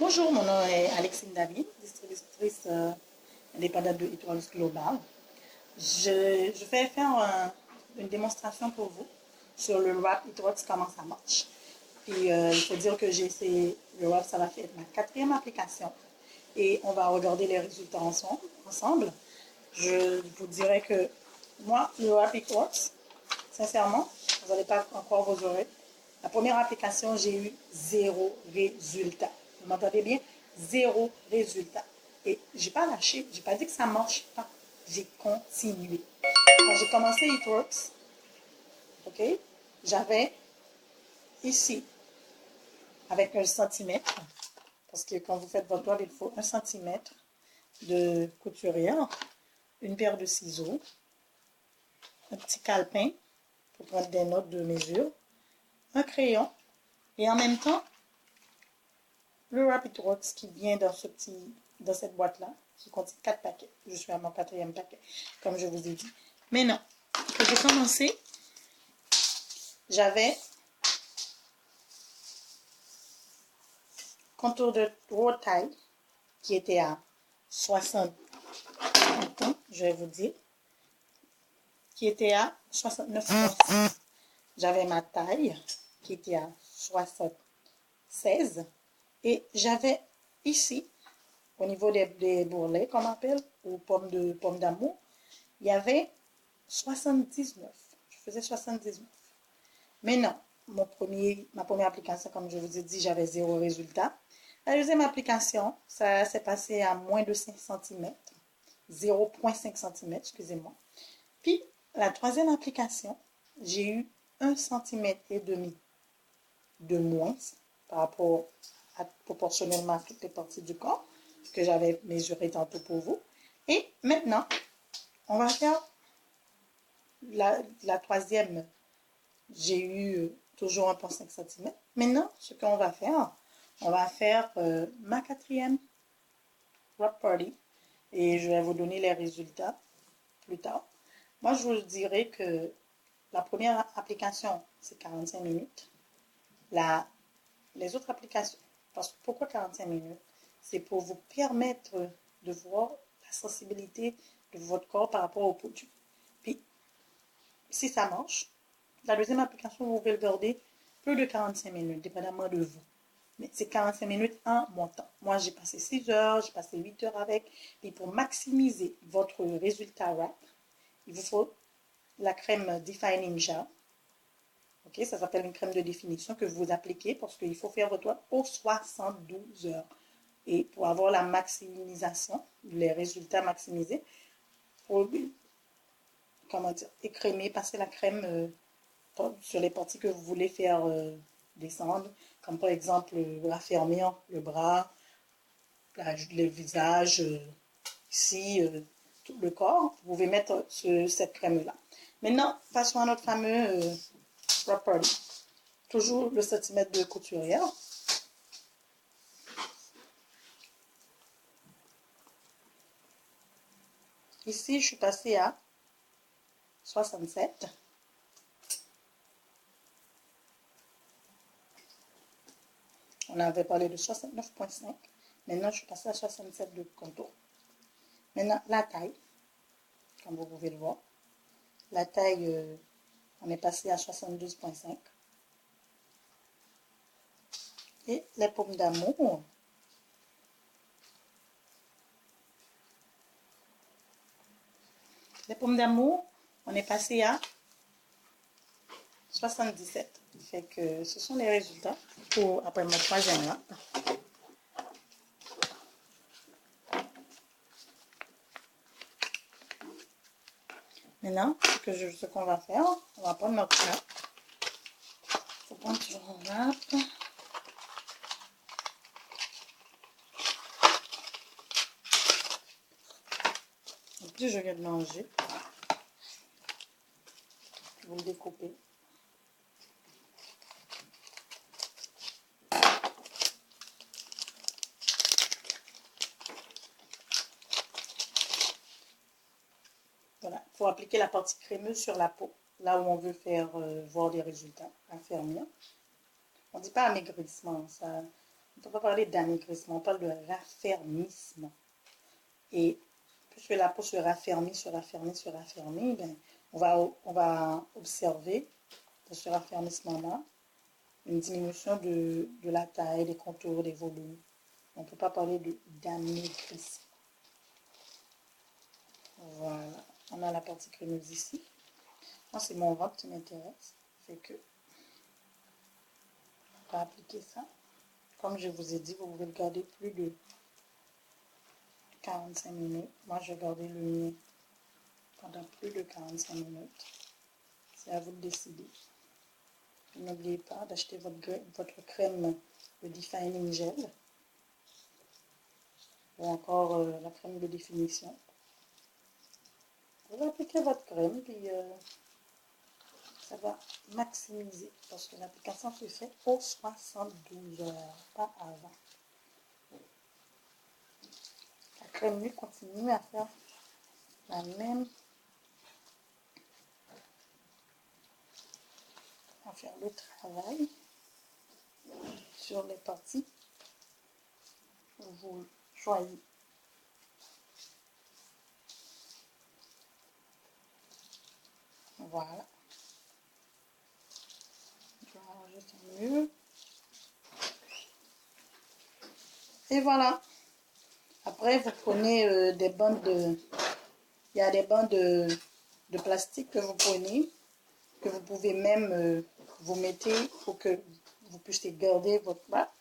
Bonjour, mon nom est Alexine David, distributrice indépendante de Étoiles Global. Je vais faire une démonstration pour vous sur le wrap Eatworks, comment ça marche. Puis il faut dire que j'ai essayé le wrap, ça va faire ma 4e application et on va regarder les résultats ensemble. Je vous dirais que moi, le wrap Eatworks, sincèrement, vous n'allez pas encore vos oreilles. La première application, j'ai eu 0 résultat. Vous m'entendez bien? 0 résultat. Et j'ai pas lâché, j'ai pas dit que ça marche pas. J'ai continué. Quand j'ai commencé Eatworks, ok, j'avais ici, avec 1 centimètre, parce que quand vous faites votre toile, il faut 1 centimètre de couturière, une paire de ciseaux, un petit calepin pour prendre des notes de mesure, un crayon, et en même temps, le wrap Eatworks qui vient dans cette boîte-là, qui contient 4 paquets. Je suis à mon 4e paquet, comme je vous ai dit. Maintenant que j'ai commencé, j'avais contour de road taille qui était à 60. Attends, je vais vous dire. Qui était à 69,6. J'avais ma taille qui était à 76. Et j'avais ici, au niveau des bourrelets, qu'on appelle, ou pommes d'amour, il y avait 79. Je faisais 79. Maintenant, ma première application, comme je vous ai dit, j'avais 0 résultat. La deuxième application, ça s'est passé à moins de 5 cm. 0,5 cm, excusez-moi. Puis, la troisième application, j'ai eu 1,5 cm de moins par rapport à proportionnellement à toutes les parties du corps que j'avais mesuré tantôt pour vous. Et maintenant, on va faire la troisième. J'ai eu toujours 1,5 cm. Maintenant, ce qu'on va faire, on va faire ma 4e wrap party et je vais vous donner les résultats plus tard. Moi, je vous dirais que la première application, c'est 45 minutes. Les autres applications, pourquoi 45 minutes? C'est pour vous permettre de voir la sensibilité de votre corps par rapport au produit. Puis, si ça marche, la deuxième application, vous pouvez le garder plus de 45 minutes, dépendamment de vous. Mais c'est 45 minutes en montant. Moi, j'ai passé 6 heures, j'ai passé 8 heures avec. Et pour maximiser votre résultat wrap, il vous faut la crème Defining Gel. Ok, ça s'appelle une crème de définition que vous appliquez parce qu'il faut faire votre toile aux 72 heures. Et pour avoir la maximisation, les résultats maximisés, pour, comment dire, écrémer, passer la crème sur les parties que vous voulez faire descendre, comme par exemple raffermir le bras, le visage, ici, tout le corps. Vous pouvez mettre cette crème-là. Maintenant, passons à notre fameux wrap party. Toujours le centimètre de couturière. Ici, je suis passée à 67. On avait parlé de 69,5. Maintenant, je suis passée à 67 de contour. Maintenant, la taille, comme vous pouvez le voir. La taille, on est passé à 72,5. Et les pommes d'amour. Les pommes d'amour, on est passé à 77. Fait que ce sont les résultats pour après mon 3e là. Maintenant, ce qu'on va faire, on va prendre notre wrap. Il faut prendre toujours un wrap. En plus, je viens de manger. Vous le découpez. Voilà, il faut appliquer la partie crémeuse sur la peau, là où on veut faire voir des résultats, affermir. On ne dit pas amaigrissement, ça, On ne peut pas parler d'amaigrissement, on parle de raffermissement. Et puisque la peau se raffermit, ben, on va observer dans ce raffermissement-là une diminution de la taille, des contours, des volumes. On ne peut pas parler d'amaigrissement. Voilà, on a la partie crémeuse ici. Moi, c'est mon ventre qui m'intéresse. Fait que on va appliquer ça. Comme je vous ai dit, vous pouvez le garder plus de 45 minutes. Moi, je vais garder le mien pendant plus de 45 minutes. C'est à vous de décider. N'oubliez pas d'acheter votre crème de Defining Gel ou encore la crème de définition. Vous appliquez votre crème, puis ça va maximiser parce que l'application se fait pour 72 heures, pas avant. La crème lui continue à faire la même, à faire le travail sur les parties où vous choisissez. Voilà. Je vais arranger ça mieux. Et voilà. Après, vous prenez des bandes de... Il y a des bandes de plastique que vous prenez, que vous pouvez même vous mettez pour que vous puissiez garder votre plat.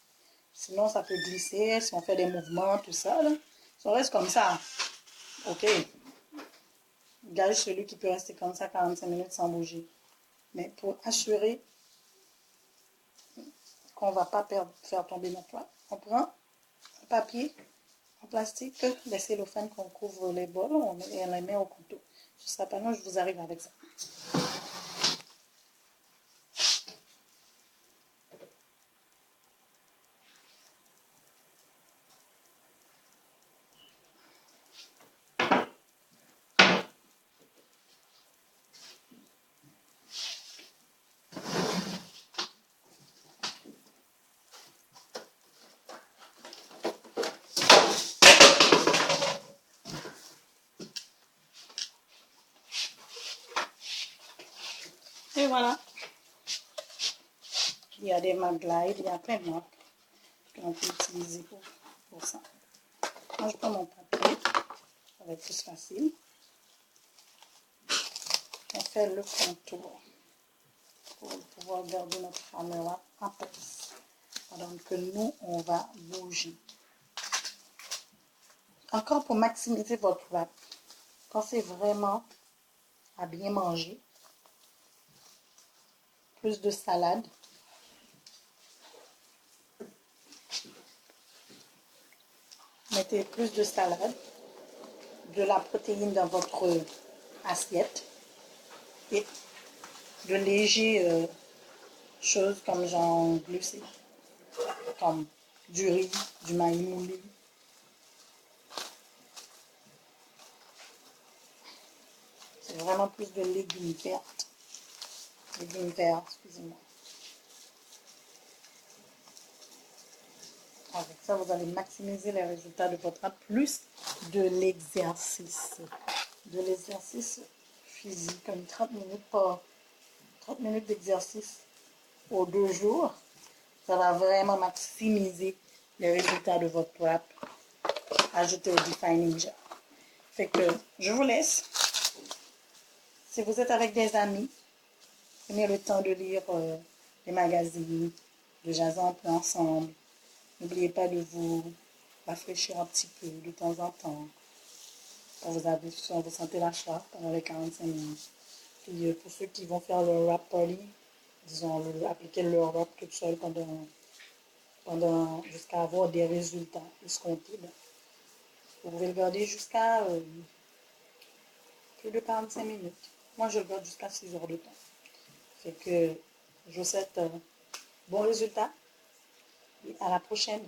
Sinon, ça peut glisser si on fait des mouvements, tout ça. Là. Si on reste comme ça, ok. Gardez celui qui peut rester comme ça 45 minutes sans bouger. Mais pour assurer qu'on ne va pas faire tomber notre plat, on prend un papier en plastique, les cellophanes qu'on couvre les bols, on les met au couteau. Ce sera pas long, je vous arrive avec ça. Et voilà. Il y a des Maglite, il y a plein de marques qu'on peut utiliser pour ça. Moi, je prends mon papier, ça va être plus facile. On fait le contour pour pouvoir garder notre caméra en place pendant que nous, on va bouger. Encore pour maximiser votre wrap, pensez vraiment à bien manger. Plus de salade. Mettez plus de salade, de la protéine dans votre assiette et de légers choses comme genre glucides, comme du riz, du maïs moulu. C'est vraiment plus de légumes verts. Légumes verts, excusez-moi. Avec ça, vous allez maximiser les résultats de votre app, plus de l'exercice. De l'exercice physique, comme 30 minutes d'exercice aux 2 jours. Ça va vraiment maximiser les résultats de votre wrap. Ajoutez au Defining Gel. Fait que je vous laisse. Si vous êtes avec des amis, prenez le temps de lire les magazines, de jaser un peu ensemble. N'oubliez pas de vous rafraîchir un petit peu de temps en temps. Quand vous sentez la soif pendant les 45 minutes. Puis pour ceux qui vont faire leur wrap party, disons, appliquer leur wrap tout seul jusqu'à avoir des résultats escomptés. Vous pouvez le garder jusqu'à plus de 45 minutes. Moi, je le garde jusqu'à 6 heures de temps. Fait que je vous souhaite bon résultat et à la prochaine.